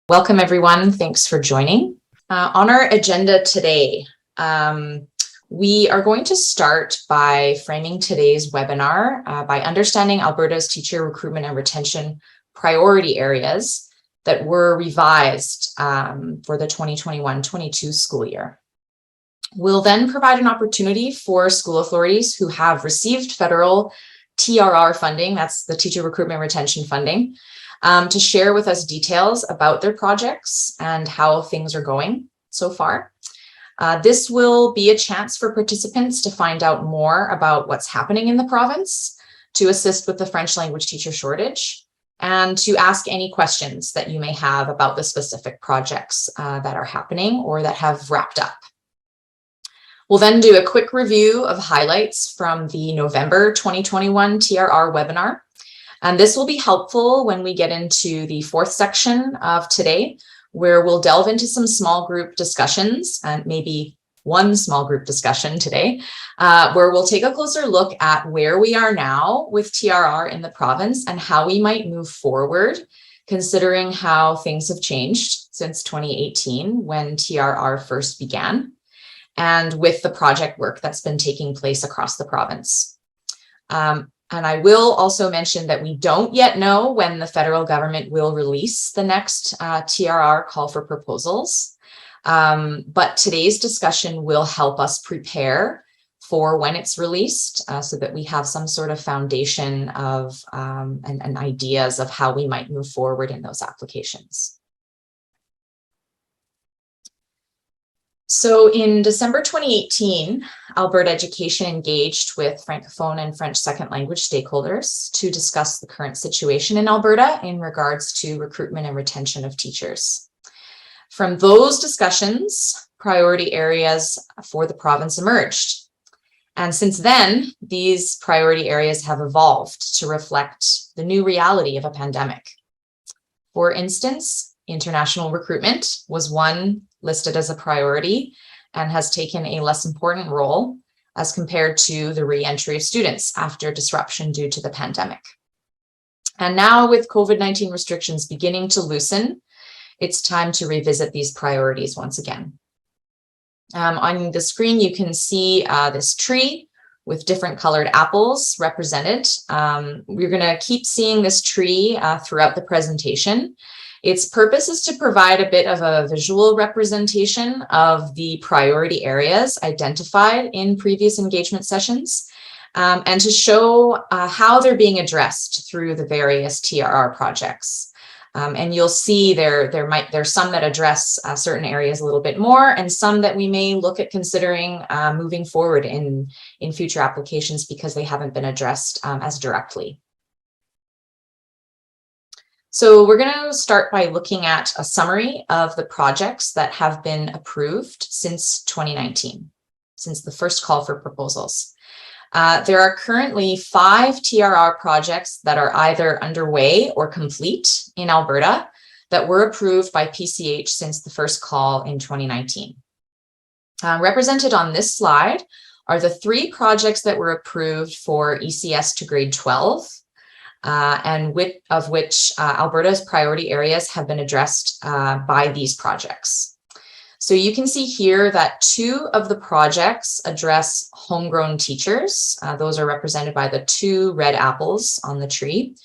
Welcome, everyone. Thanks for joining. On our agenda today, we are going to start by framing today's webinar by understanding Alberta's teacher recruitment and retention priority areas that were revised for the 2021-22 school year. We'll then provide an opportunity for school authorities who have received federal TRR funding, that's the teacher recruitment retention funding, to share with us details about their projects and how things are going so far. This will be a chance for participants to find out more about what's happening in the province, to assist with the French language teacher shortage, and to ask any questions that you may have about the specific projects that are happening or that have wrapped up. We'll then do a quick review of highlights from the November 2021 TRR webinar. And this will be helpful when we get into the fourth section of today, where we'll delve into some small group discussions, and maybe one small group discussion today, where we'll take a closer look at where we are now with TRR in the province and how we might move forward, considering how things have changed since 2018 when TRR first began, and with the project work that's been taking place across the province. And I will also mention that we don't yet know when the federal government will release the next TRR call for proposals. But today's discussion will help us prepare for when it's released so that we have some sort of foundation of and ideas of how we might move forward in those applications. So in December 2018, Alberta Education engaged with Francophone and French second language stakeholders to discuss the current situation in Alberta in regards to recruitment and retention of teachers. From those discussions, priority areas for the province emerged. And since then, these priority areas have evolved to reflect the new reality of a pandemic. For instance, international recruitment was one listed as a priority and has taken a less important role as compared to the re-entry of students after disruption due to the pandemic. And now with COVID-19 restrictions beginning to loosen, it's time to revisit these priorities once again. On the screen, you can see this tree with different colored apples represented. We're going to keep seeing this tree throughout the presentation. Its purpose is to provide a bit of a visual representation of the priority areas identified in previous engagement sessions, and to show how they're being addressed through the various TRR projects. And you'll see there's some that address certain areas a little bit more, and some that we may look at considering moving forward in future applications because they haven't been addressed as directly. So we're going to start by looking at a summary of the projects that have been approved since 2019, since the first call for proposals. There are currently 5 TRR projects that are either underway or complete in Alberta that were approved by PCH since the first call in 2019. Represented on this slide are the 3 projects that were approved for ECS to grade 12, and of which Alberta's priority areas have been addressed by these projects. So you can see here that 2 of the projects address homegrown teachers. Those are represented by the 2 red apples on the tree.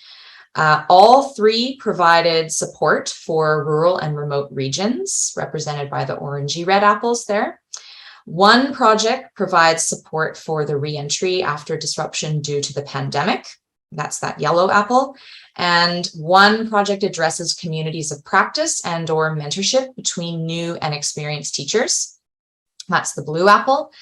All 3 provided support for rural and remote regions, represented by the orangey red apples there. 1 project provides support for the re-entry after disruption due to the pandemic. That's that yellow apple. And 1 project addresses communities of practice and or mentorship between new and experienced teachers. That's the blue apple.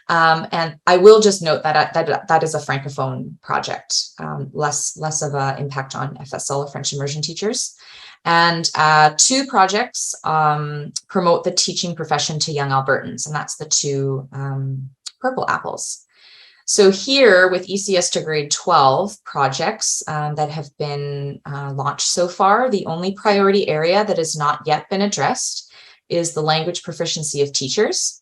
And I will just note that that is a Francophone project, less of an impact on FSL, or French Immersion teachers. And 2 projects promote the teaching profession to young Albertans, and that's the 2 purple apples. So here with ECS to grade 12 projects that have been launched so far, the only priority area that has not yet been addressed is the language proficiency of teachers.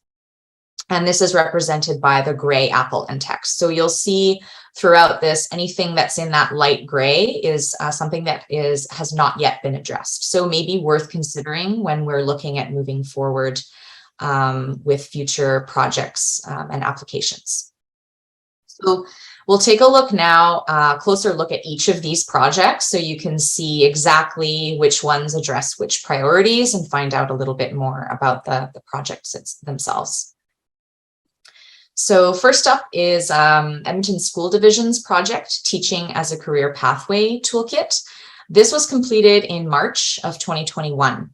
And this is represented by the gray apple and text. So you'll see throughout this, anything that's in that light gray is something that has not yet been addressed. So maybe worth considering when we're looking at moving forward with future projects and applications. So we'll take a look now, closer look at each of these projects so you can see exactly which ones address which priorities and find out a little bit more about the projects themselves. So first up is Edmonton School Division's project, Teaching as a Career Pathway Toolkit. This was completed in March of 2021.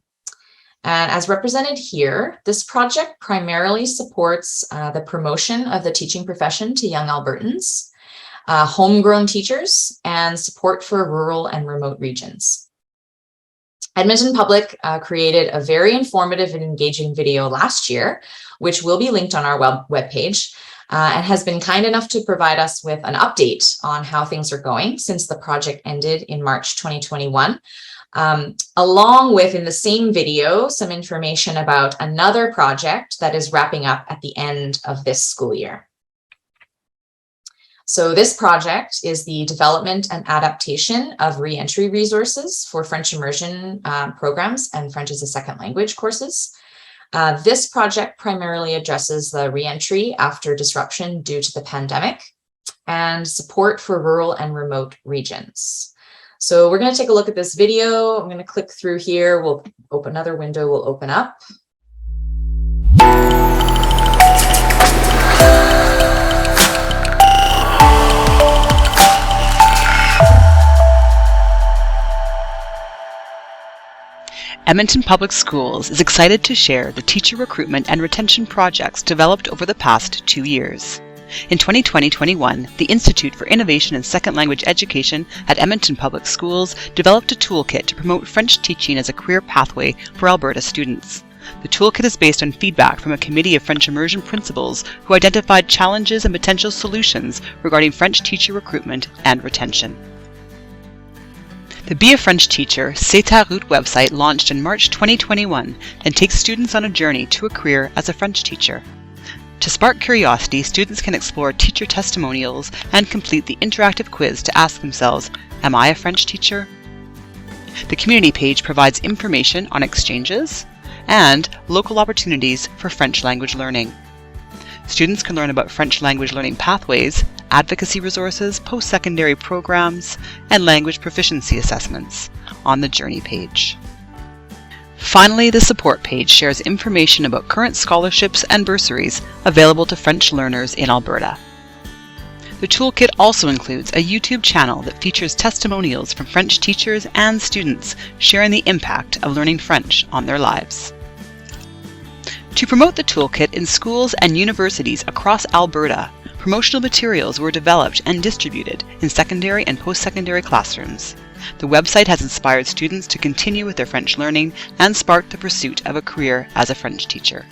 And as represented here, this project primarily supports the promotion of the teaching profession to young Albertans, homegrown teachers, and support for rural and remote regions. Edmonton Public created a very informative and engaging video last year, which will be linked on our webpage, and has been kind enough to provide us with an update on how things are going since the project ended in March 2021. Along with, in the same video, some information about another project that is wrapping up at the end of this school year. So this project is the development and adaptation of re-entry resources for French immersion programs and French as a second language courses. This project primarily addresses the re-entry after disruption due to the pandemic and support for rural and remote regions. So we're going to take a look at this video. I'm going to click through here. We'll open another window, will open up. Edmonton Public Schools is excited to share the teacher recruitment and retention projects developed over the past 2 years. In 2020-21, the Institute for Innovation in Second Language Education at Edmonton Public Schools developed a toolkit to promote French teaching as a career pathway for Alberta students. The toolkit is based on feedback from a committee of French immersion principals who identified challenges and potential solutions regarding French teacher recruitment and retention. The Be a French Teacher C'est ta route website launched in March 2021 and takes students on a journey to a career as a French teacher. To spark curiosity, students can explore teacher testimonials and complete the interactive quiz to ask themselves, am I a French teacher? The community page provides information on exchanges and local opportunities for French language learning. Students can learn about French language learning pathways, advocacy resources, post-secondary programs, and language proficiency assessments on the Journey page. Finally, the support page shares information about current scholarships and bursaries available to French learners in Alberta. The toolkit also includes a YouTube channel that features testimonials from French teachers and students sharing the impact of learning French on their lives. To promote the toolkit in schools and universities across Alberta, promotional materials were developed and distributed in secondary and post-secondary classrooms. The website has inspired students to continue with their French learning and sparked the pursuit of a career as a French teacher.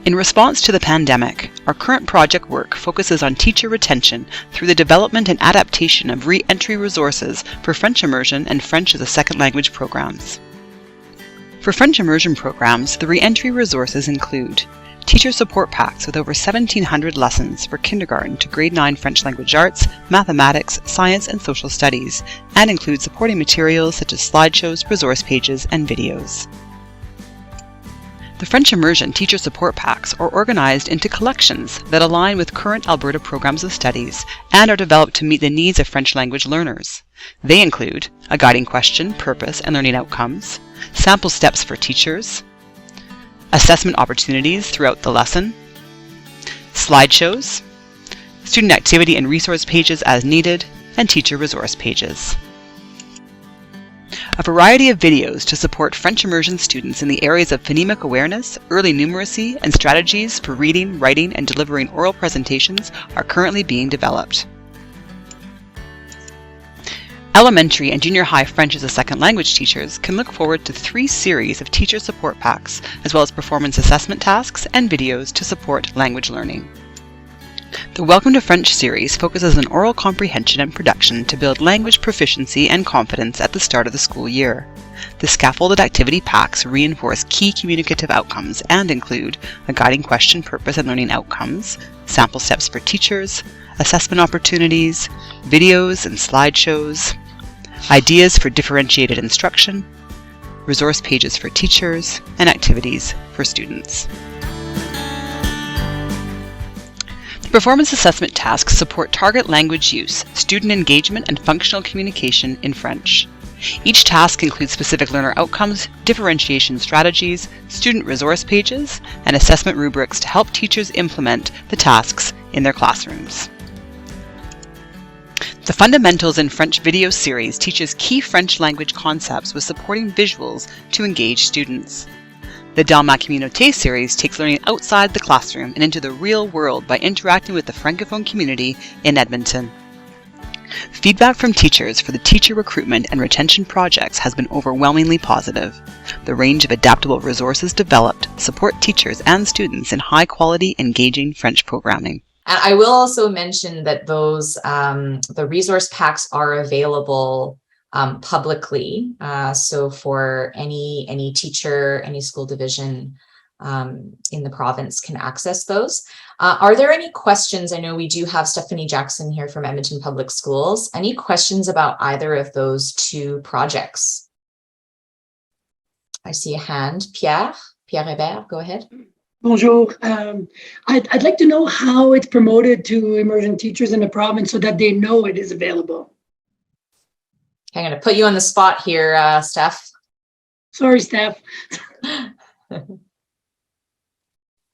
In response to the pandemic, our current project work focuses on teacher retention through the development and adaptation of re-entry resources for French immersion and French as a second language programs. For French immersion programs, the re-entry resources include teacher support packs with over 1,700 lessons for kindergarten to grade 9 French language arts, mathematics, science, and social studies, and include supporting materials such as slideshows, resource pages, and videos. The French Immersion Teacher Support Packs are organized into collections that align with current Alberta programs of studies and are developed to meet the needs of French language learners. They include a guiding question, purpose, and learning outcomes, sample steps for teachers, assessment opportunities throughout the lesson, slideshows, student activity and resource pages as needed, and teacher resource pages. A variety of videos to support French immersion students in the areas of phonemic awareness, early numeracy, and strategies for reading, writing, and delivering oral presentations are currently being developed. Elementary and junior high French as a second language teachers can look forward to 3 series of teacher support packs, as well as performance assessment tasks and videos to support language learning. The Welcome to French series focuses on oral comprehension and production to build language proficiency and confidence at the start of the school year. The scaffolded activity packs reinforce key communicative outcomes and include a guiding question, purpose, and learning outcomes, sample steps for teachers, assessment opportunities, videos and slideshows, ideas for differentiated instruction, resource pages for teachers, and activities for students. The performance assessment tasks support target language use, student engagement, and functional communication in French. Each task includes specific learner outcomes, differentiation strategies, student resource pages, and assessment rubrics to help teachers implement the tasks in their classrooms. The Fundamentals in French video series teaches key French language concepts with supporting visuals to engage students. The Dans ma communauté series takes learning outside the classroom and into the real world by interacting with the Francophone community in Edmonton. Feedback from teachers for the teacher recruitment and retention projects has been overwhelmingly positive. The range of adaptable resources developed support teachers and students in high-quality, engaging French programming. And I will also mention that those the resource packs are available publicly. So for any teacher, any school division in the province can access those. Are there any questions? I know we do have Stephanie Jackson here from Edmonton Public Schools. Any questions about either of those two projects? I see a hand. Pierre Hébert, go ahead. Bonjour. I'd like to know how it's promoted to immersion teachers in the province so that they know it is available. I'm going to put you on the spot here, Steph. Sorry, Steph.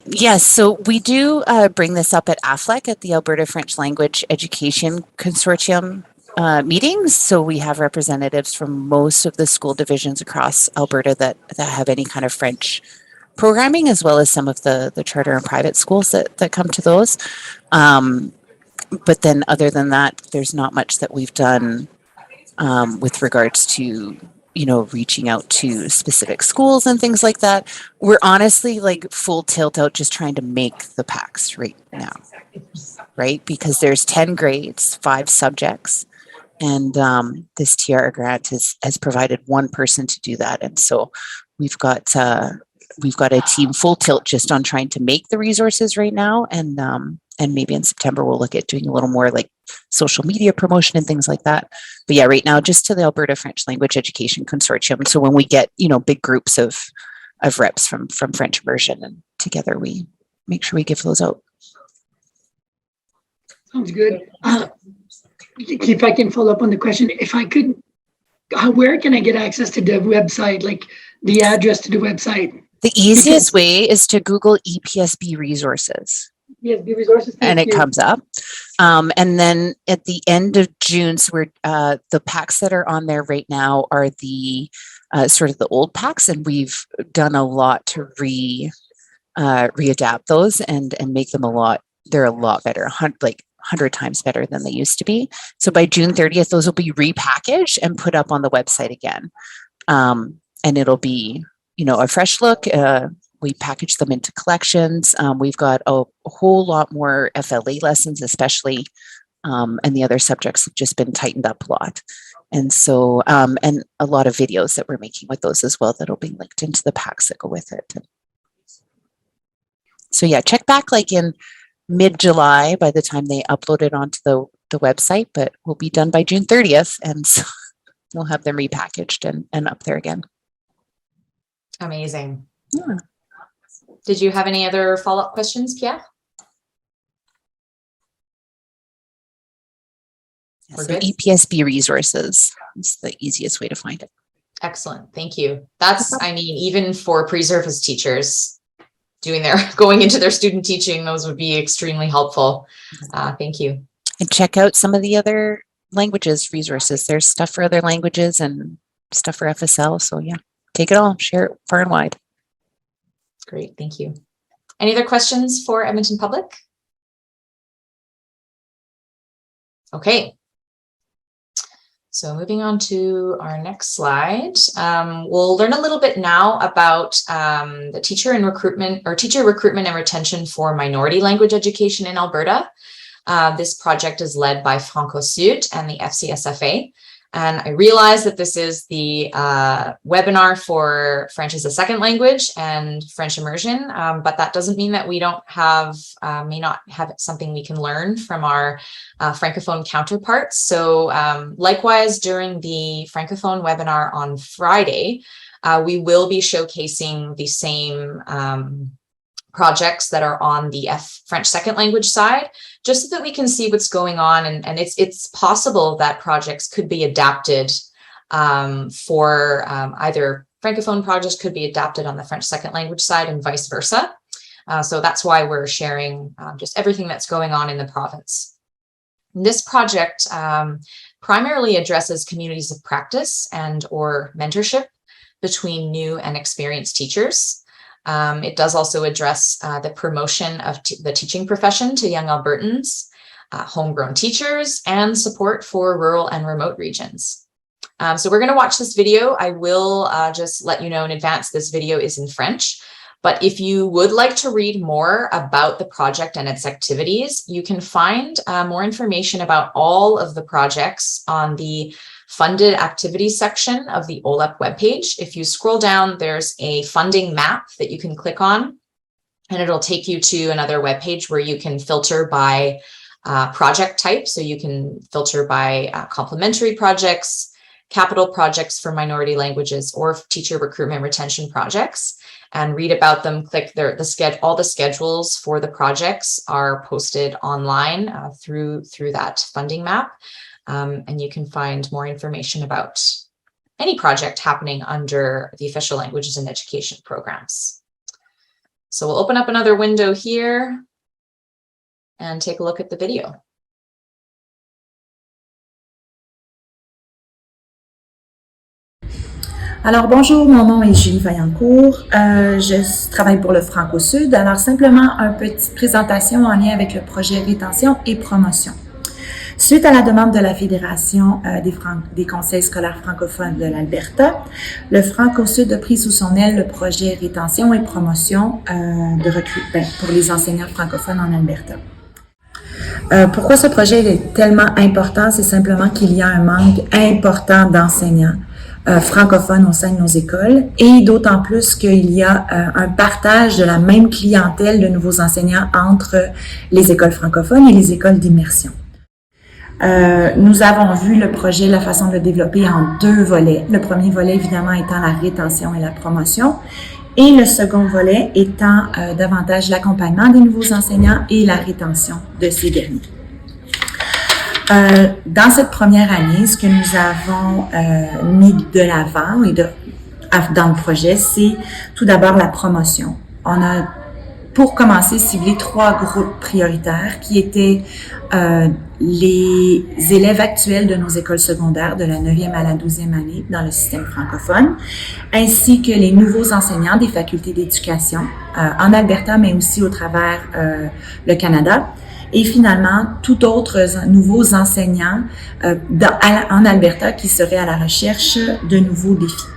Yes, so we do bring this up at AFLEC, at the Alberta French Language Education Consortium meetings. So we have representatives from most of the school divisions across Alberta that have any kind of French programming, as well as some of the charter and private schools that come to those. But then other than that, there's not much that we've done with regards to reaching out to specific schools and things like that. We're honestly like full tilt out just trying to make the packs right now, right? Because there's 10 grades, 5 subjects, and this TR grant has provided one person to do that. And so we've got a team full tilt just on trying to make the resources right now. And maybe in September, we'll look at doing a little more like social media promotion and things like that. But yeah, right now, just to the Alberta French Language Education Consortium. So when we get, big groups of reps from French Immersion, and together we make sure we give those out. Sounds good. If I can follow up on the question, if I could, where can I get access to the website, like the address to the website? The easiest way is to Google EPSB resources. Yes, the resources. And it comes up. And then at the end of June, so we're the packs that are on there right now are the sort of the old packs, and we've done a lot to readapt those and make them they're a lot better, 100 times better than they used to be. So by June 30th, those will be repackaged and put up on the website again. And it'll be, a fresh look. We package them into collections. We've got a whole lot more FLA lessons, especially, and the other subjects have just been tightened up a lot. And so, and a lot of videos that we're making with those as well that'll be linked into the packs that go with it. So yeah, check back like in mid-July by the time they upload it onto the website, but we'll be done by June 30th. And so we'll have them repackaged and up there again. Amazing. Yeah. Did you have any other follow-up questions, Pierre? So EPSB resources is the easiest way to find it. Excellent. Thank you. That's, even for pre-service teachers going into their student teaching, those would be extremely helpful. Thank you. And check out some of the other languages resources. There's stuff for other languages and stuff for FSL. So yeah, take it all, share it far and wide. Great. Thank you. Any other questions for Edmonton Public? Okay. So moving on to our next slide, we'll learn a little bit now about the teacher recruitment and retention for minority language education in Alberta. This project is led by Franco Sud and the FCSFA. And I realize that this is the webinar for French as a second language and French immersion, but that doesn't mean that we don't have, may not have something we can learn from our Francophone counterparts. So likewise, during the Francophone webinar on Friday, we will be showcasing the same projects that are on the French second language side, just so that we can see what's going on. And it's possible that projects could be adapted for either Francophone projects could be adapted on the French second language side and vice versa. So that's why we're sharing just everything that's going on in the province. This project primarily addresses communities of practice and or mentorship between new and experienced teachers. It does also address the promotion of the teaching profession to young Albertans, homegrown teachers, and support for rural and remote regions. So we're going to watch this video. I will just let you know in advance this video is in French. But if you would like to read more about the project and its activities, you can find more information about all of the projects on the funded activities section of the OLEP webpage. If you scroll down, there's a funding map that you can click on, and it'll take you to another webpage where you can filter by project type. So you can filter by complementary projects, capital projects for minority languages, or teacher recruitment retention projects, and read about them. Click all the schedules for the projects are posted online through that funding map. And you can find more information about any project happening under the official languages and education programs. So we'll open up another window here and take a look at the video. Alors bonjour, mon nom est Julie Vaillancourt, je travaille pour le Franco-Sud. Alors simplement une petite présentation en lien avec le projet rétention et promotion. Suite à la demande de la Fédération des conseils scolaires francophones de l'Alberta, le Franco-Sud a pris sous son aile le projet rétention et promotion de recrutement pour les enseignants francophones en Alberta. Pourquoi ce projet est tellement important? C'est simplement qu'il y a un manque important d'enseignants francophones au sein de nos écoles, et d'autant plus qu'il y a un partage de la même clientèle de nouveaux enseignants entre les écoles francophones et les écoles d'immersion. Nous avons vu le projet, la façon de le développer en deux volets. Le premier volet, évidemment, étant la rétention et la promotion, et le second volet étant davantage l'accompagnement des nouveaux enseignants et la rétention de ces derniers. Dans cette première année, ce que nous avons mis de l'avant et dans le projet, c'est tout d'abord la promotion. On a, pour commencer, ciblé 3 groupes prioritaires qui étaient les élèves actuels de nos écoles secondaires de la 9e à la 12e année dans le système francophone, ainsi que les nouveaux enseignants des facultés d'éducation en Alberta, mais aussi au travers le Canada. Et finalement, tout autres nouveaux enseignants en Alberta qui seraient à la recherche de nouveaux défis.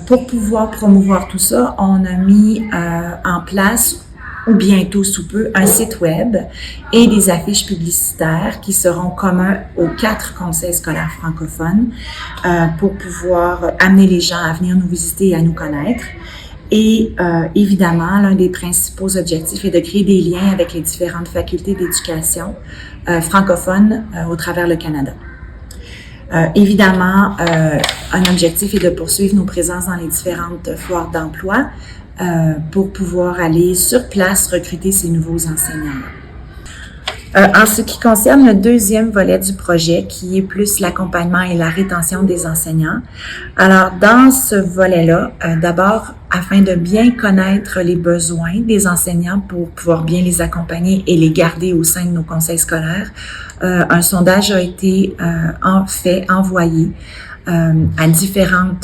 Pour pouvoir promouvoir tout ça, on a mis en place, ou bientôt sous peu, un site web et des affiches publicitaires qui seront communs aux 4 conseils scolaires francophones pour pouvoir amener les gens à venir nous visiter et à nous connaître. Et évidemment, l'un des principaux objectifs est de créer des liens avec les différentes facultés d'éducation francophones au travers le Canada. Évidemment, un objectif est de poursuivre nos présences dans les différentes foires d'emploi pour pouvoir aller sur place recruter ces nouveaux enseignants. En ce qui concerne le deuxième volet du projet, qui est plus l'accompagnement et la rétention des enseignants, alors dans ce volet-là, d'abord, afin de bien connaître les besoins des enseignants pour pouvoir bien les accompagner et les garder au sein de nos conseils scolaires, un sondage a été envoyé à différents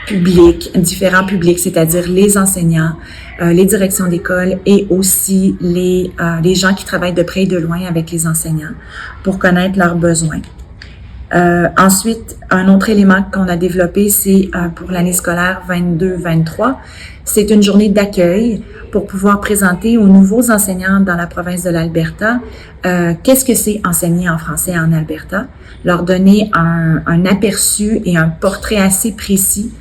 publics, c'est-à-dire les enseignants, les directions d'école et aussi les gens qui travaillent de près et de loin avec les enseignants pour connaître leurs besoins. Ensuite, un autre élément qu'on a développé, c'est pour l'année scolaire 22-23, c'est une journée d'accueil pour pouvoir présenter aux nouveaux enseignants dans la province de l'Alberta qu'est-ce que c'est enseigner en français en Alberta, leur donner un aperçu et un portrait assez précis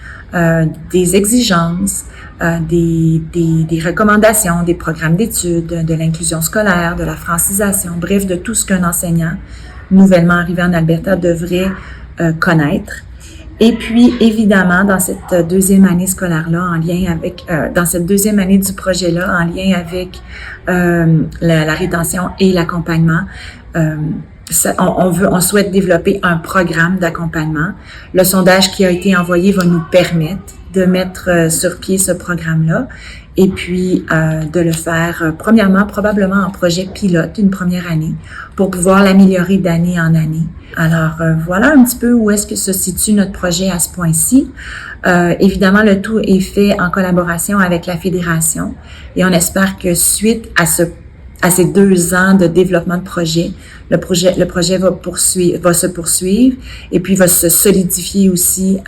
des exigences, des recommandations, des programmes d'études, de l'inclusion scolaire, de la francisation, bref, de tout ce qu'un enseignant nouvellement arrivé en Alberta devrait connaître. Et puis, évidemment, dans cette deuxième année scolaire-là, en lien avec, dans cette deuxième année du projet-là, en lien avec la rétention et l'accompagnement, on souhaite développer un programme d'accompagnement. Le sondage qui a été envoyé va nous permettre de mettre sur pied ce programme-là et puis de le faire premièrement, probablement en projet pilote une première année pour pouvoir l'améliorer d'année en année. Alors voilà un petit peu où est-ce que se situe notre projet à ce point-ci. Évidemment, le tout est fait en collaboration avec la Fédération et on espère que suite à ces 2 ans de développement de projet, le projet va se poursuivre et puis va se solidifier aussi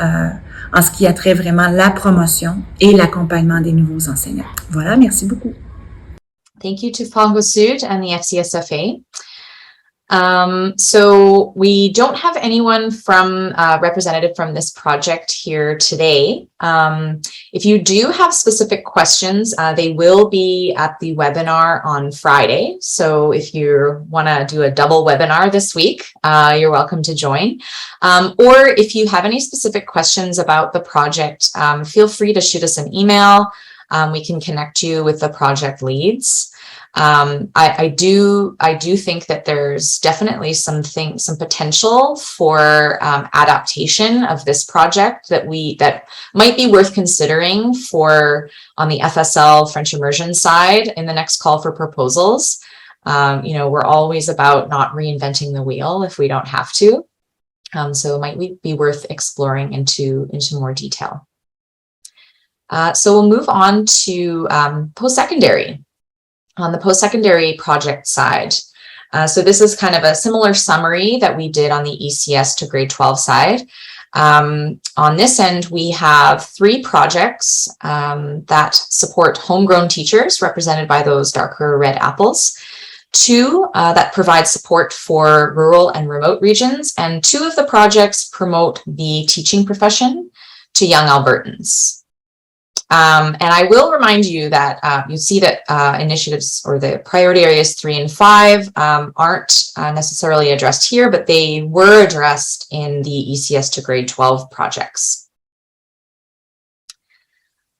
en ce qui a trait vraiment la promotion et l'accompagnement des nouveaux enseignants. Voilà, merci beaucoup. Thank you to Fongo Sud and the FCSFA. So we don't have anyone from representative from this project here today. If you do have specific questions, they will be at the webinar on Friday. So if you want to do a double webinar this week, you're welcome to join. Or if you have any specific questions about the project, feel free to shoot us an email. We can connect you with the project leads. I do think that there's definitely some potential for adaptation of this project that might be worth considering for on the FSL French Immersion side in the next call for proposals. We're always about not reinventing the wheel if we don't have to. So it might be worth exploring into more detail. So we'll move on to post-secondary. On the post-secondary project side. So this is kind of a similar summary that we did on the ECS to grade 12 side. On this end, we have 3 projects that support homegrown teachers represented by those darker red apples, 2 that provide support for rural and remote regions, and 2 of the projects promote the teaching profession to young Albertans. And I will remind you that you see that initiatives or the priority areas 3 and 5 aren't necessarily addressed here, but they were addressed in the ECS to grade 12 projects.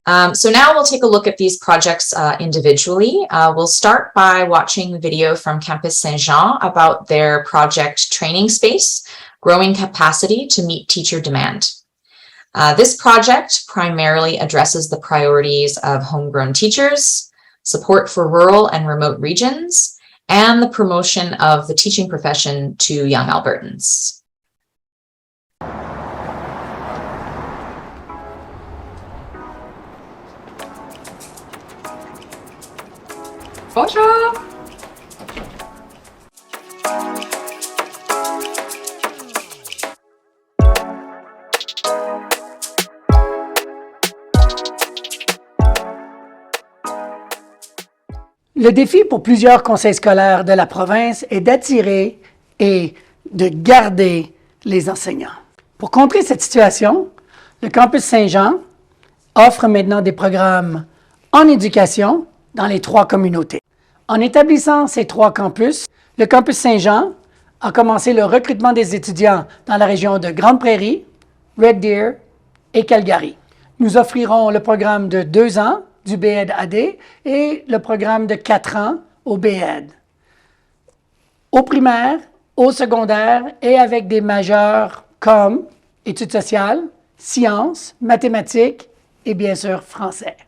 So now we'll take a look at these projects individually. We'll start by watching the video from Campus Saint-Jean about their project Training Space, Growing Capacity to Meet Teacher Demand. This project primarily addresses the priorities of homegrown teachers, support for rural and remote regions, and the promotion of the teaching profession to young Albertans. Bonjour! Le défi pour plusieurs conseils scolaires de la province est d'attirer et de garder les enseignants. Pour contrer cette situation, le campus Saint-Jean offre maintenant des programmes en éducation dans les 3 communautés. En établissant ces 3 campus, le campus Saint-Jean a commencé le recrutement des étudiants dans la région de Grande Prairie, Red Deer et Calgary. Nous offrirons le programme de 2 ans du BEd-AD et le programme de 4 ans au BEd. Au primaire, au secondaire et avec des majeurs comme études sociales, sciences, mathématiques et bien sûr français.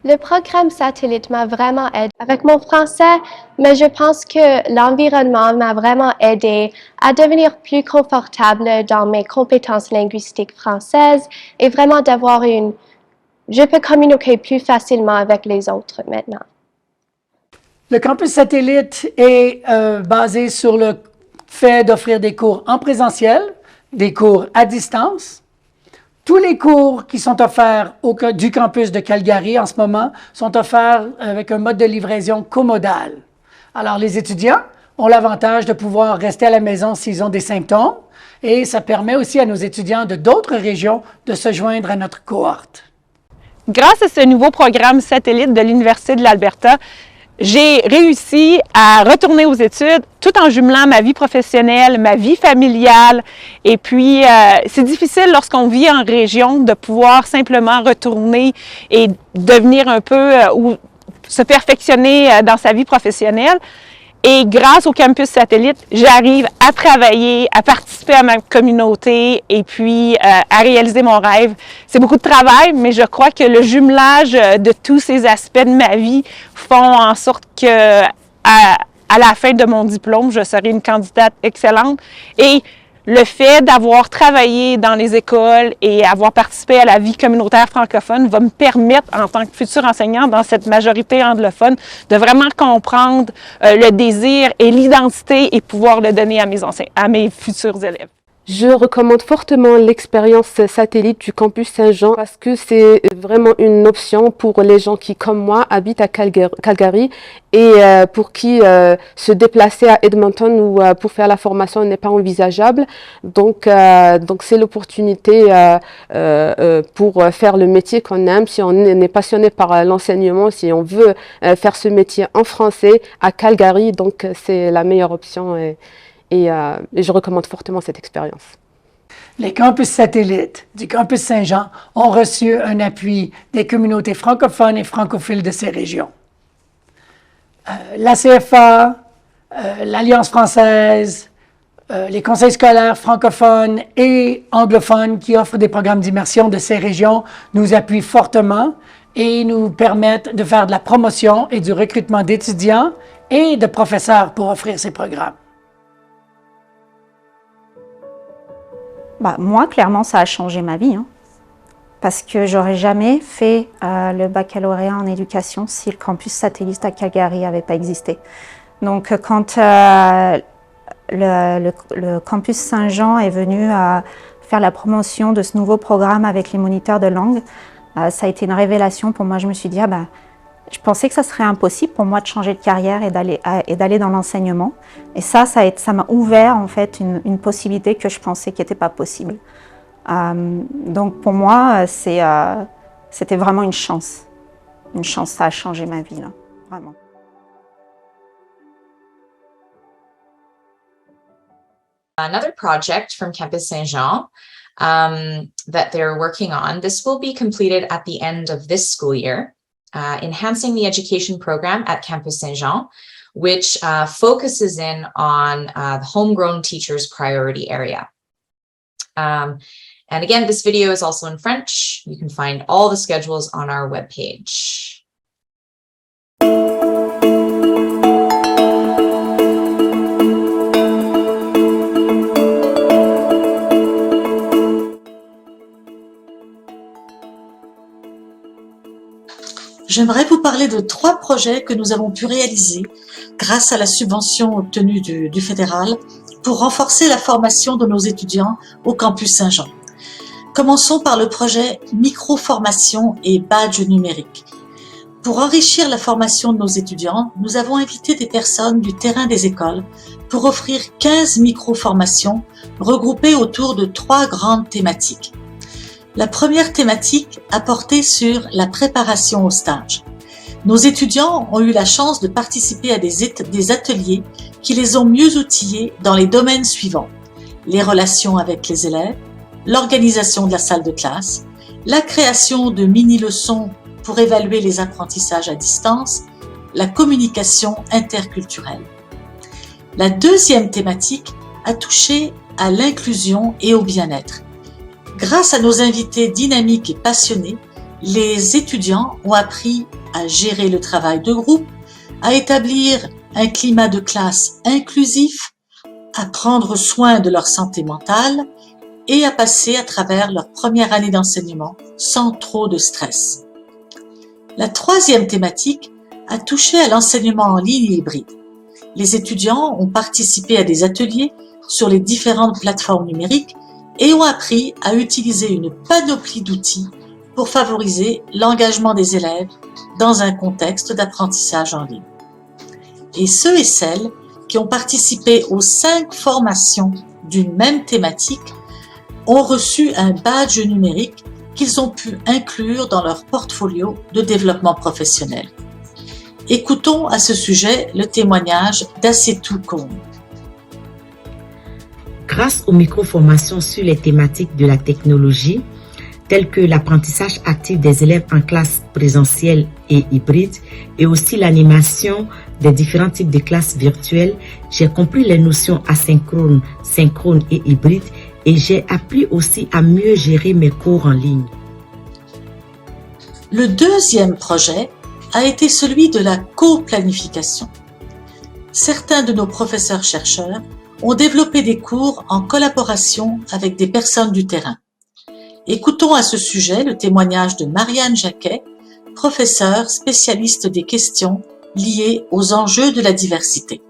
Le programme satellite m'a vraiment aidé avec mon français, mais je pense que l'environnement m'a vraiment aidé à devenir plus confortable dans mes compétences linguistiques françaises et vraiment d'avoir je peux communiquer plus facilement avec les autres maintenant. Le campus satellite est basé sur le fait d'offrir des cours en présentiel, des cours à distance. Tous les cours qui sont offerts du campus de Calgary en ce moment sont offerts avec un mode de livraison comodal. Alors, les étudiants ont l'avantage de pouvoir rester à la maison s'ils ont des symptômes et ça permet aussi à nos étudiants de d'autres régions de se joindre à notre cohorte. Grâce à ce nouveau programme satellite de l'Université de l'Alberta, j'ai réussi à retourner aux études tout en jumelant ma vie professionnelle, ma vie familiale. Et puis, c'est difficile lorsqu'on vit en région de pouvoir simplement retourner et devenir un peu ou se perfectionner dans sa vie professionnelle. Et grâce au campus satellite, j'arrive à travailler, à participer à ma communauté et puis à réaliser mon rêve. C'est beaucoup de travail, mais je crois que le jumelage de tous ces aspects de ma vie font en sorte que à la fin de mon diplôme, je serai une candidate excellente. Et le fait d'avoir travaillé dans les écoles et avoir participé à la vie communautaire francophone va me permettre, en tant que future enseignante dans cette majorité anglophone, de vraiment comprendre le désir et l'identité et pouvoir le donner à mes futurs élèves. Je recommande fortement l'expérience satellite du campus Saint-Jean parce que c'est vraiment une option pour les gens qui, comme moi, habitent à Calgary et pour qui se déplacer à Edmonton ou pour faire la formation n'est pas envisageable. Donc c'est l'opportunité pour faire le métier qu'on aime. Si on est passionné par l'enseignement, si on veut faire ce métier en français à Calgary, donc c'est la meilleure option. Et je recommande fortement cette expérience. Les campus satellites du campus Saint-Jean ont reçu un appui des communautés francophones et francophiles de ces régions. La CFA, l'Alliance française, les conseils scolaires francophones et anglophones qui offrent des programmes d'immersion de ces régions nous appuient fortement et nous permettent de faire de la promotion et du recrutement d'étudiants et de professeurs pour offrir ces programmes. Moi, clairement, ça a changé ma vie, parce que j'aurais jamais fait le baccalauréat en éducation si le campus satellite à Calgary n'avait pas existé. Donc, quand le campus Saint-Jean est venu faire la promotion de ce nouveau programme avec les moniteurs de langue, ça a été une révélation pour moi. Je me suis dit, je pensais que ça serait impossible pour moi de changer de carrière et d'aller dans l'enseignement. Et ça m'a ouvert en fait une possibilité que je pensais qui n'était pas possible. Donc pour moi, c'était vraiment une chance. Une chance, ça a changé ma vie, là, vraiment. Another project from Campus Saint-Jean that they're working on. This will be completed at the end of this school year. Enhancing the education program at Campus Saint-Jean, which focuses in on the homegrown teachers priority area. And again, this video is also in French. You can find all the schedules on our webpage. J'aimerais vous parler de 3 projets que nous avons pu réaliser grâce à la subvention obtenue du fédéral pour renforcer la formation de nos étudiants au campus Saint-Jean. Commençons par le projet micro-formation et badge numérique. Pour enrichir la formation de nos étudiants, nous avons invité des personnes du terrain des écoles pour offrir 15 micro-formations regroupées autour de 3 grandes thématiques. La première thématique a porté sur la préparation au stage. Nos étudiants ont eu la chance de participer à des ateliers qui les ont mieux outillés dans les domaines suivants: les relations avec les élèves, l'organisation de la salle de classe, la création de mini-leçons pour évaluer les apprentissages à distance, la communication interculturelle. La deuxième thématique a touché à l'inclusion et au bien-être. Grâce à nos invités dynamiques et passionnés, les étudiants ont appris à gérer le travail de groupe, à établir un climat de classe inclusif, à prendre soin de leur santé mentale et à passer à travers leur première année d'enseignement sans trop de stress. La troisième thématique a touché à l'enseignement en ligne et hybride. Les étudiants ont participé à des ateliers sur les différentes plateformes numériques et ont appris à utiliser une panoplie d'outils pour favoriser l'engagement des élèves dans un contexte d'apprentissage en ligne. Et ceux et celles qui ont participé aux 5 formations d'une même thématique ont reçu un badge numérique qu'ils ont pu inclure dans leur portfolio de développement professionnel. Écoutons à ce sujet le témoignage d'Assetou Koum. Grâce aux micro-formations sur les thématiques de la technologie, telles que l'apprentissage actif des élèves en classe présentielle et hybride, et aussi l'animation des différents types de classes virtuelles, j'ai compris les notions asynchrones, synchrones et hybrides, et j'ai appris aussi à mieux gérer mes cours en ligne. Le deuxième projet a été celui de la co-planification. Certains de nos professeurs-chercheurs ont développé des cours en collaboration avec des personnes du terrain. Écoutons à ce sujet le témoignage de Marianne Jacquet, professeure spécialiste des questions liées aux enjeux de la diversité.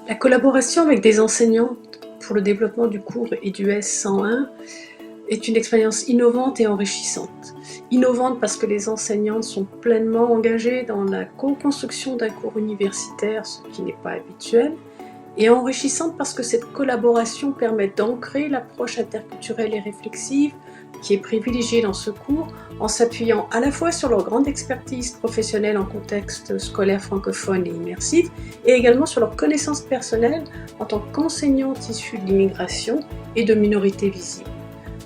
La collaboration avec des enseignants pour le développement du cours et du S101 est une expérience innovante et enrichissante. Innovante parce que les enseignantes sont pleinement engagées dans la co-construction d'un cours universitaire, ce qui n'est pas habituel, et enrichissante parce que cette collaboration permet d'ancrer l'approche interculturelle et réflexive qui est privilégiée dans ce cours en s'appuyant à la fois sur leur grande expertise professionnelle en contexte scolaire francophone et immersif et également sur leurs connaissances personnelles en tant qu'enseignantes issues de l'immigration et de minorités visibles.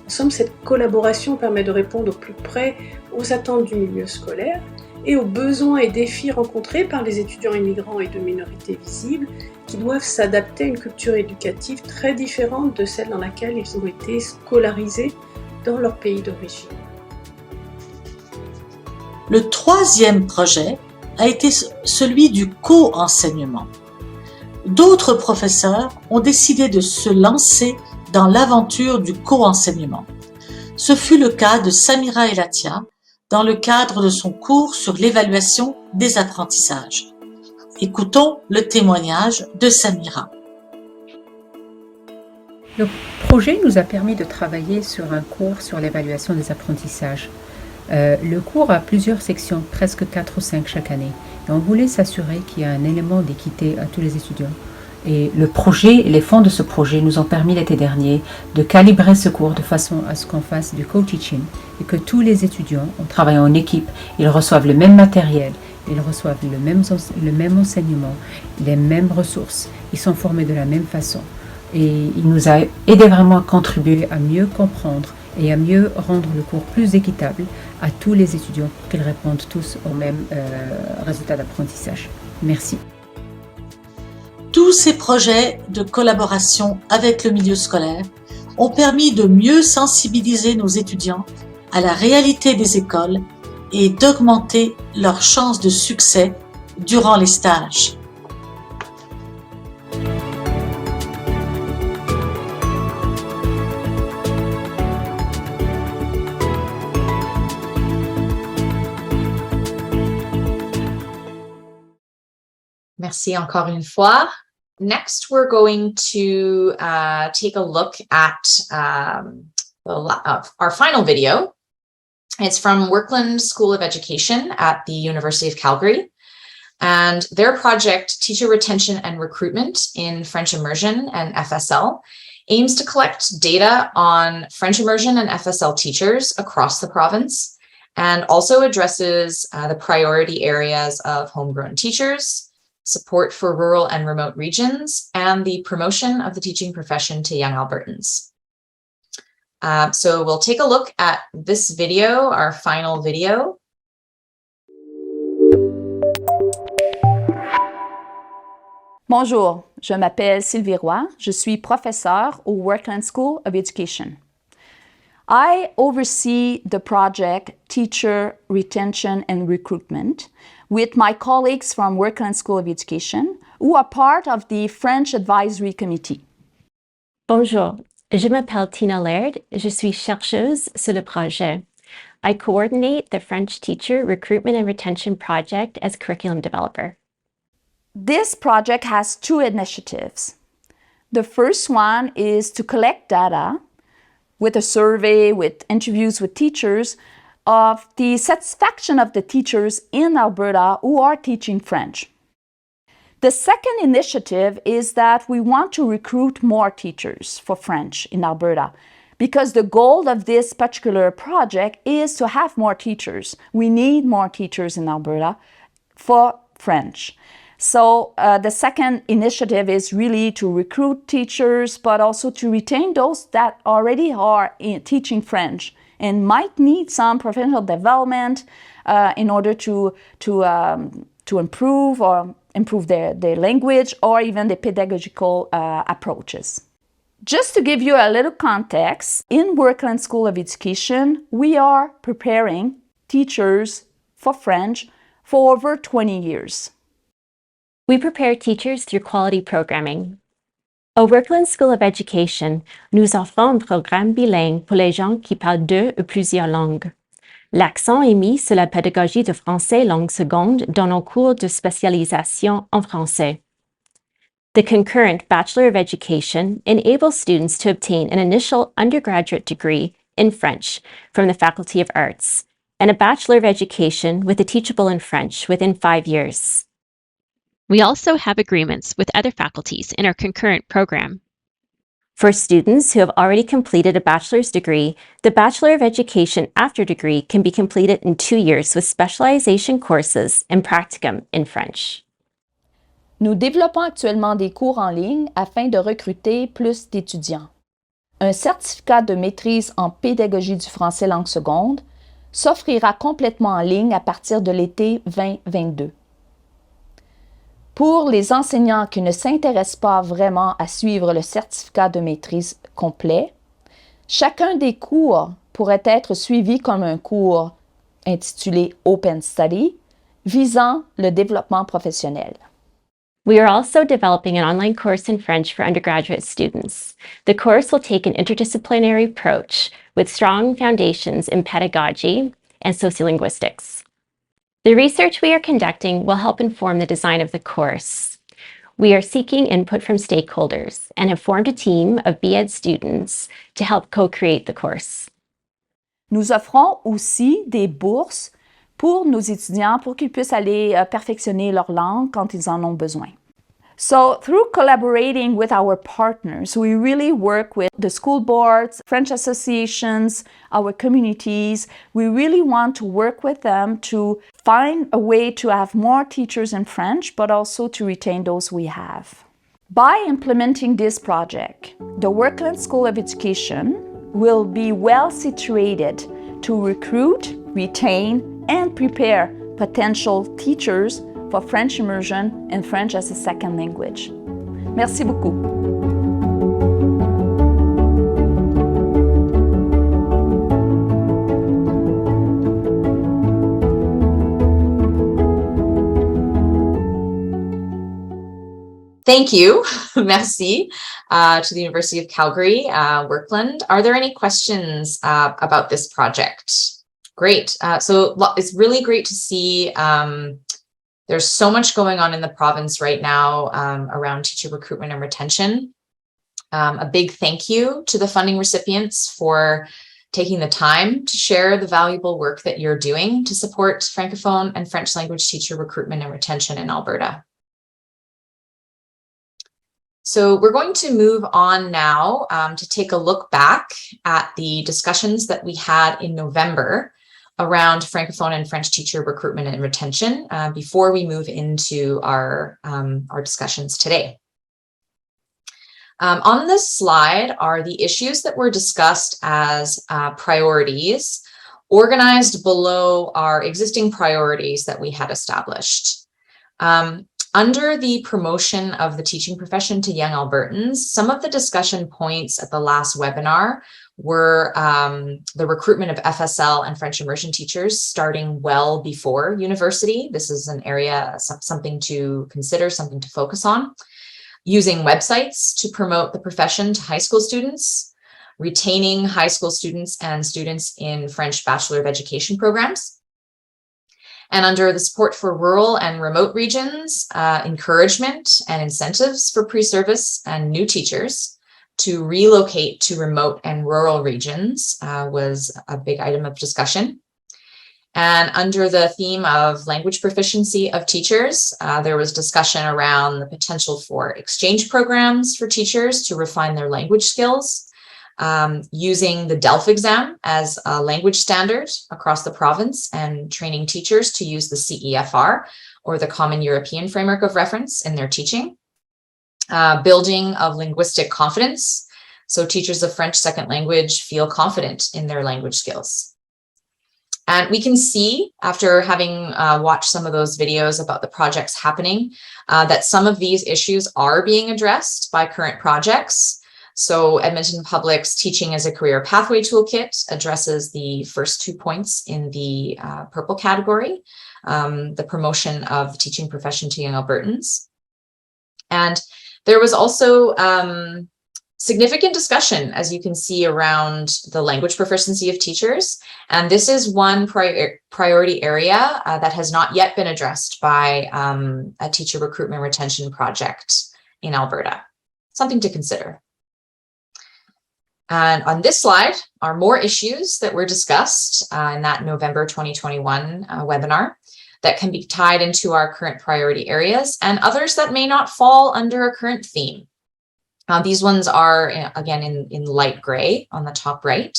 En somme, cette collaboration permet de répondre au plus près aux attentes du milieu scolaire et aux besoins et défis rencontrés par les étudiants immigrants et de minorités visibles qui doivent s'adapter à une culture éducative très différente de celle dans laquelle ils ont été scolarisés dans leur pays d'origine. Le troisième projet a été celui du co-enseignement. D'autres professeurs ont décidé de se lancer dans l'aventure du co-enseignement. Ce fut le cas de Samira Elatia dans le cadre de son cours sur l'évaluation des apprentissages. Écoutons le témoignage de Samira. Le projet nous a permis de travailler sur un cours sur l'évaluation des apprentissages. Le cours a plusieurs sections, presque 4 ou 5 chaque année. Et on voulait s'assurer qu'il y a un élément d'équité à tous les étudiants. Et le projet, les fonds de ce projet nous ont permis l'été dernier de calibrer ce cours de façon à ce qu'on fasse du co-teaching et que tous les étudiants, en travaillant en équipe, ils reçoivent le même matériel, ils reçoivent le même enseignement, les mêmes ressources, ils sont formés de la même façon. Et il nous a aidé vraiment à contribuer à mieux comprendre et à mieux rendre le cours plus équitable à tous les étudiants pour qu'ils répondent tous aux mêmes résultats d'apprentissage. Merci. Tous ces projets de collaboration avec le milieu scolaire ont permis de mieux sensibiliser nos étudiants à la réalité des écoles et d'augmenter leurs chances de succès durant les stages. Merci encore une fois. Next, we're going to take a look at our final video. It's from Workland School of Education at the University of Calgary. And their project, Teacher Retention and Recruitment in French Immersion and FSL, aims to collect data on French Immersion and FSL teachers across the province and also addresses the priority areas of homegrown teachers, support for rural and remote regions, and the promotion of the teaching profession to young Albertans. So we'll take a look at this video, our final video. Bonjour, je m'appelle Sylvie Roy, je suis professeure au Workland School of Education. I oversee the project Teacher Retention and Recruitment with my colleagues from Workland School of Education who are part of the French Advisory Committee. Bonjour, je m'appelle Tina Laird, je suis chercheuse sur le projet. I coordinate the French Teacher Recruitment and Retention project as curriculum developer. This project has two initiatives. The first one is to collect data with a survey, with interviews with teachers, of the satisfaction of the teachers in Alberta who are teaching French. The second initiative is that we want to recruit more teachers for French in Alberta, because the goal of this particular project is to have more teachers. We need more teachers in Alberta for French. So the second initiative is really to recruit teachers, but also to retain those that already are teaching French and might need some professional development in order to improve their language or even the pedagogical approaches. Just to give you a little context, in Recruitment School of Education, we are preparing teachers for French for over 20 years. We prepare teachers through quality programming. Au Recruitment School of Education, nous offrons un programme bilingue pour les gens qui parlent deux ou plusieurs langues. L'accent est mis sur la pédagogie de français langue seconde dans nos cours de spécialisation en français. The concurrent Bachelor of Education enables students to obtain an initial undergraduate degree in French from the Faculty of Arts and a Bachelor of Education with a teachable in French within 5 years. We also have agreements with other faculties in our concurrent program. For students who have already completed a bachelor's degree, the Bachelor of Education after degree can be completed in 2 years with specialization courses and practicum in French. Nous développons actuellement des cours en ligne afin de recruter plus d'étudiants. Un certificat de maîtrise en pédagogie du français langue seconde s'offrira complètement en ligne à partir de l'été 2022. Pour les enseignants qui ne s'intéressent pas vraiment à suivre le certificat de maîtrise complet, chacun des cours pourrait être suivi comme un cours intitulé Open Study, visant le développement professionnel. We are also developing an online course in French for undergraduate students. The course will take an interdisciplinary approach with strong foundations in pedagogy and sociolinguistics. The research we are conducting will help inform the design of the course. We are seeking input from stakeholders and have formed a team of BEd students to help co-create the course. Nous offrons aussi des bourses pour nos étudiants pour qu'ils puissent aller perfectionner leur langue quand ils en ont besoin. So through collaborating with our partners, we really work with the school boards, French associations, our communities. We really want to work with them to find a way to have more teachers in French, but also to retain those we have. By implementing this project, the Recruitment School of Education will be well situated to recruit, retain, and prepare potential teachers for French immersion and French as a second language. Merci beaucoup. Thank you, merci, to the University of Calgary, Workland. Are there any questions about this project? Great. So it's really great to see there's so much going on in the province right now around teacher recruitment and retention. A big thank you to the funding recipients for taking the time to share the valuable work that you're doing to support Francophone and French language teacher recruitment and retention in Alberta. So we're going to move on now to take a look back at the discussions that we had in November around Francophone and French teacher recruitment and retention before we move into our discussions today. On this slide are the issues that were discussed as priorities, organized below our existing priorities that we had established. Under the promotion of the teaching profession to young Albertans, some of the discussion points at the last webinar were the recruitment of FSL and French immersion teachers starting well before university. This is an area, something to consider, something to focus on. Using websites to promote the profession to high school students, retaining high school students and students in French Bachelor of Education programs, And under the support for rural and remote regions, encouragement and incentives for pre-service and new teachers to relocate to remote and rural regions was a big item of discussion. And under the theme of language proficiency of teachers, there was discussion around the potential for exchange programs for teachers to refine their language skills, using the DELF exam as a language standard across the province and training teachers to use the CEFR, or the Common European Framework of Reference, in their teaching. Building of linguistic confidence, so teachers of French second language feel confident in their language skills. And we can see, after having watched some of those videos about the projects happening, that some of these issues are being addressed by current projects. So Edmonton Public's Teaching as a Career Pathway Toolkit addresses the first 2 points in the purple category, the promotion of teaching profession to young Albertans. And there was also significant discussion, as you can see, around the language proficiency of teachers. And this is one priority area that has not yet been addressed by a teacher recruitment retention project in Alberta. Something to consider. And on this slide are more issues that were discussed in that November 2021 webinar that can be tied into our current priority areas, and others that may not fall under a current theme. These ones are, again, in light gray on the top right.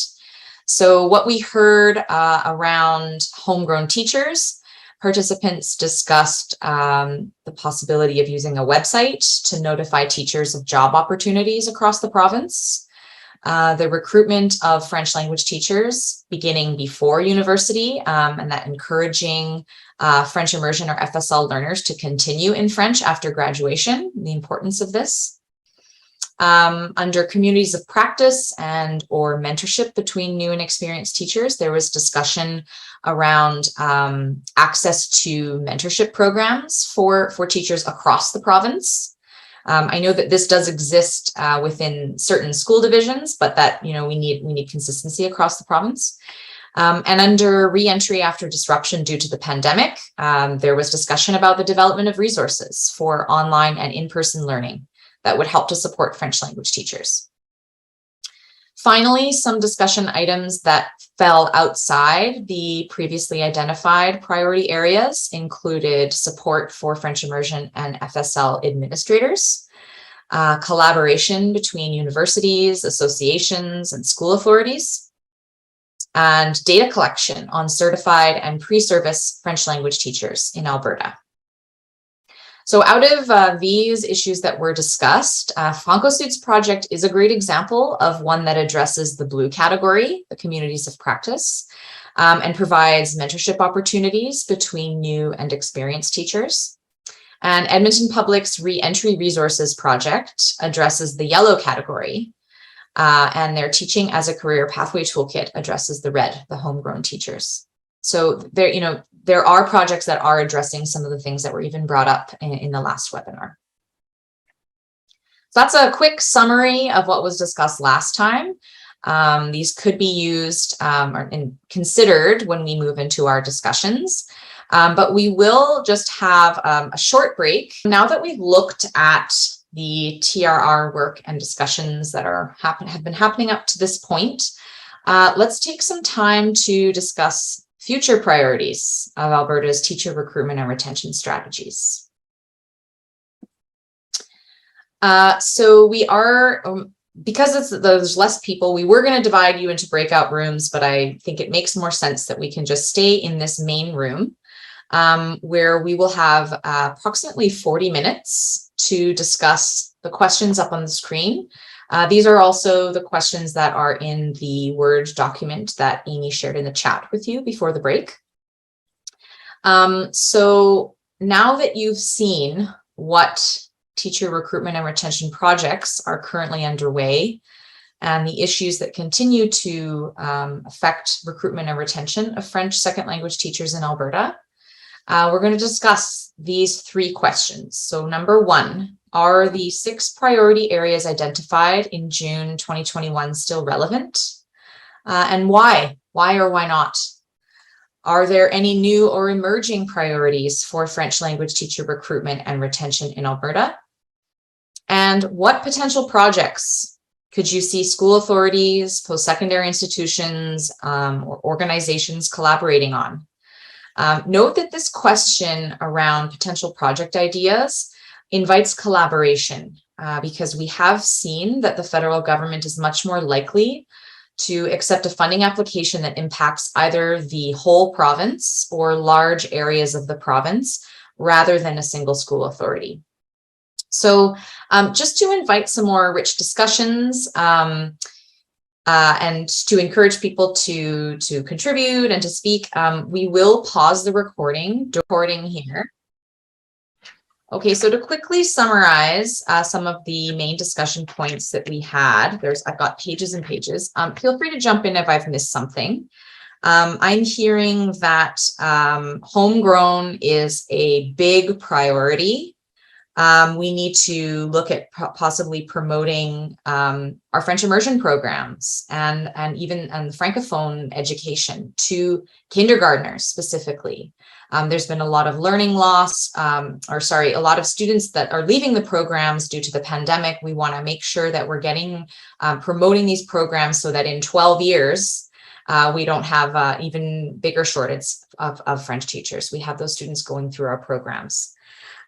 So what we heard around homegrown teachers, participants discussed the possibility of using a website to notify teachers of job opportunities across the province. The recruitment of French language teachers beginning before university, and that encouraging French immersion or FSL learners to continue in French after graduation, the importance of this. Under communities of practice and or mentorship between new and experienced teachers, there was discussion around access to mentorship programs for teachers across the province. I know that this does exist within certain school divisions, but that, we need consistency across the province. And under re-entry after disruption due to the pandemic, there was discussion about the development of resources for online and in-person learning that would help to support French language teachers. Finally, some discussion items that fell outside the previously identified priority areas included support for French immersion and FSL administrators, collaboration between universities, associations, and school authorities, and data collection on certified and pre-service French language teachers in Alberta. So out of these issues that were discussed, FrancoSud's project is a great example of one that addresses the blue category, the communities of practice, and provides mentorship opportunities between new and experienced teachers. And Edmonton Public's Re-Entry Resources project addresses the yellow category, and their Teaching as a Career Pathway Toolkit addresses the red, the homegrown teachers. So there are projects that are addressing some of the things that were even brought up in the last webinar. So that's a quick summary of what was discussed last time. These could be used and considered when we move into our discussions, but we will just have a short break. Now that we've looked at the TRR work and discussions that have been happening up to this point, let's take some time to discuss future priorities of Alberta's teacher recruitment and retention strategies. So we are, because there's less people, we were going to divide you into breakout rooms, but I think it makes more sense that we can just stay in this main room, where we will have approximately 40 minutes to discuss the questions up on the screen. These are also the questions that are in the Word document that Amy shared in the chat with you before the break. So now that you've seen what teacher recruitment and retention projects are currently underway and the issues that continue to affect recruitment and retention of French second language teachers in Alberta, we're going to discuss these 3 questions. So number 1, are the 6 priority areas identified in June 2021 still relevant? And why? Why or why not? Are there any new or emerging priorities for French language teacher recruitment and retention in Alberta? And what potential projects could you see school authorities, post-secondary institutions, or organizations collaborating on? Note that this question around potential project ideas invites collaboration because we have seen that the federal government is much more likely to accept a funding application that impacts either the whole province or large areas of the province rather than a single school authority. So just to invite some more rich discussions and to encourage people to contribute and to speak, we will pause the recording here. Okay, so to quickly summarize some of the main discussion points that we had, I've got pages and pages. Feel free to jump in if I've missed something. I'm hearing that homegrown is a big priority. We need to look at possibly promoting our French immersion programs and even Francophone education to kindergartners specifically. There's been a lot of learning loss, a lot of students that are leaving the programs due to the pandemic. We want to make sure that we're promoting these programs so that in 12 years, we don't have even bigger shortage of French teachers. We have those students going through our programs.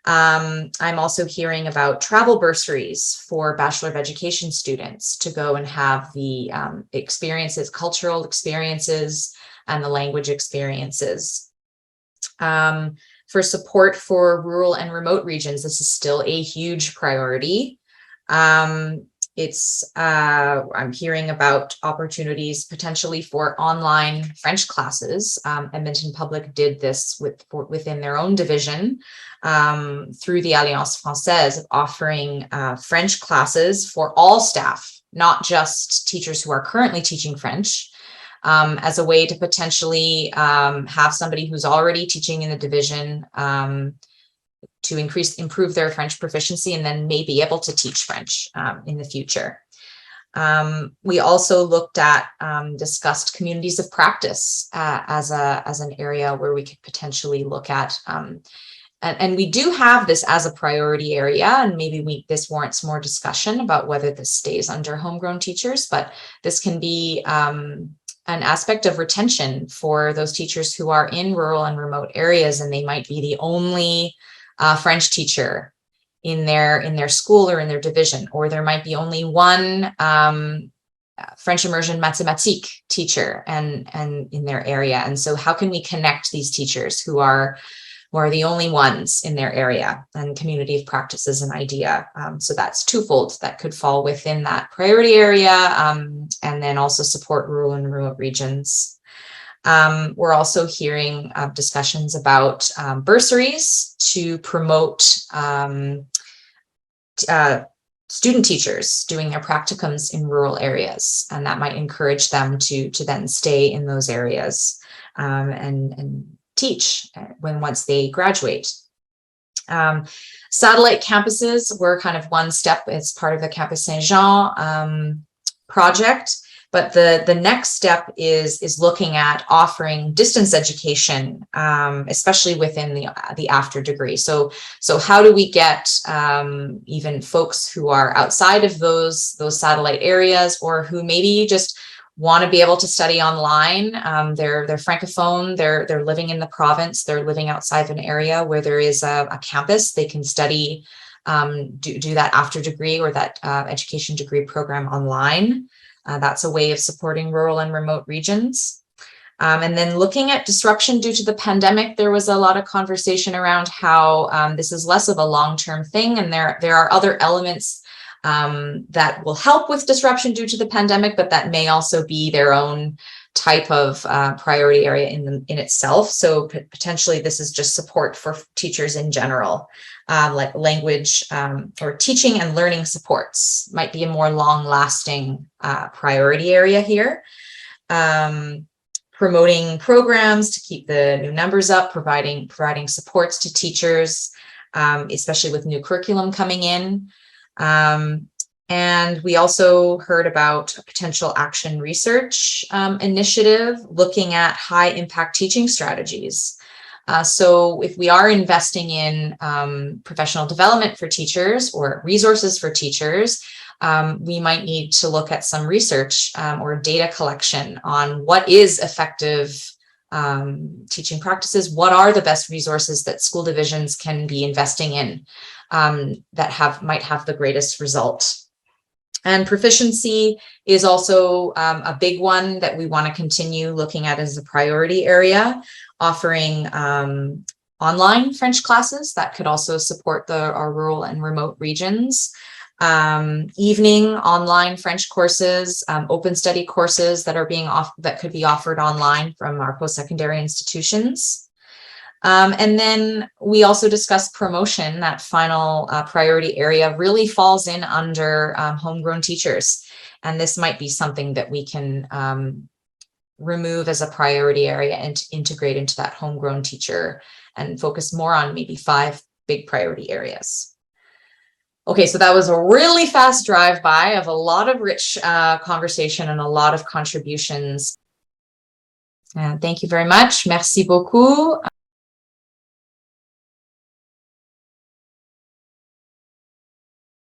I'm also hearing about travel bursaries for Bachelor of Education students to go and have the cultural experiences and the language experiences. For support for rural and remote regions, this is still a huge priority. I'm hearing about opportunities potentially for online French classes. Edmonton Public did this within their own division through the Alliance Française, offering French classes for all staff, not just teachers who are currently teaching French, as a way to potentially have somebody who's already teaching in the division to improve their French proficiency and then may be able to teach French in the future. We also looked at discussed communities of practice as an area where we could potentially look at, and we do have this as a priority area, and maybe this warrants more discussion about whether this stays under homegrown teachers, but this can be an aspect of retention for those teachers who are in rural and remote areas, and they might be the only French teacher in their school or in their division, or there might be only one French Immersion Mathématiques teacher and in their area. And so how can we connect these teachers who are the only ones in their area? And community of practice is an idea. So that's twofold that could fall within that priority area, and then also support rural and remote regions. We're also hearing discussions about bursaries to promote student teachers doing their practicums in rural areas, and that might encourage them to then stay in those areas and teach once they graduate. Satellite campuses were kind of one step as part of the Campus Saint-Jean project. But the next step is looking at offering distance education, especially within the after degree. So how do we get even folks who are outside of those satellite areas, or who maybe just want to be able to study online? They're francophone. They're living in the province. They're living outside of an area where there is a campus. They can study, do that after degree or that education degree program online. That's a way of supporting rural and remote regions. And then looking at disruption due to the pandemic, there was a lot of conversation around how this is less of a long-term thing, and there are other elements that will help with disruption due to the pandemic, but that may also be their own type of priority area in itself. So potentially this is just support for teachers in general, like language or teaching and learning supports might be a more long-lasting priority area here. Promoting programs to keep the new numbers up, providing supports to teachers, especially with new curriculum coming in. And we also heard about a potential action research initiative looking at high impact teaching strategies. So if we are investing in professional development for teachers or resources for teachers, we might need to look at some research or data collection on what is effective teaching practices, what are the best resources that school divisions can be investing in that might have the greatest result. And proficiency is also a big one that we want to continue looking at as a priority area, offering online French classes that could also support our rural and remote regions. Evening online French courses, open study courses that could be offered online from our post-secondary institutions. And then we also discussed promotion. That final priority area really falls in under homegrown teachers. And this might be something that we can remove as a priority area and integrate into that homegrown teacher and focus more on maybe 5 big priority areas. Okay, so that was a really fast drive-by of a lot of rich conversation and a lot of contributions. Thank you very much. Merci beaucoup.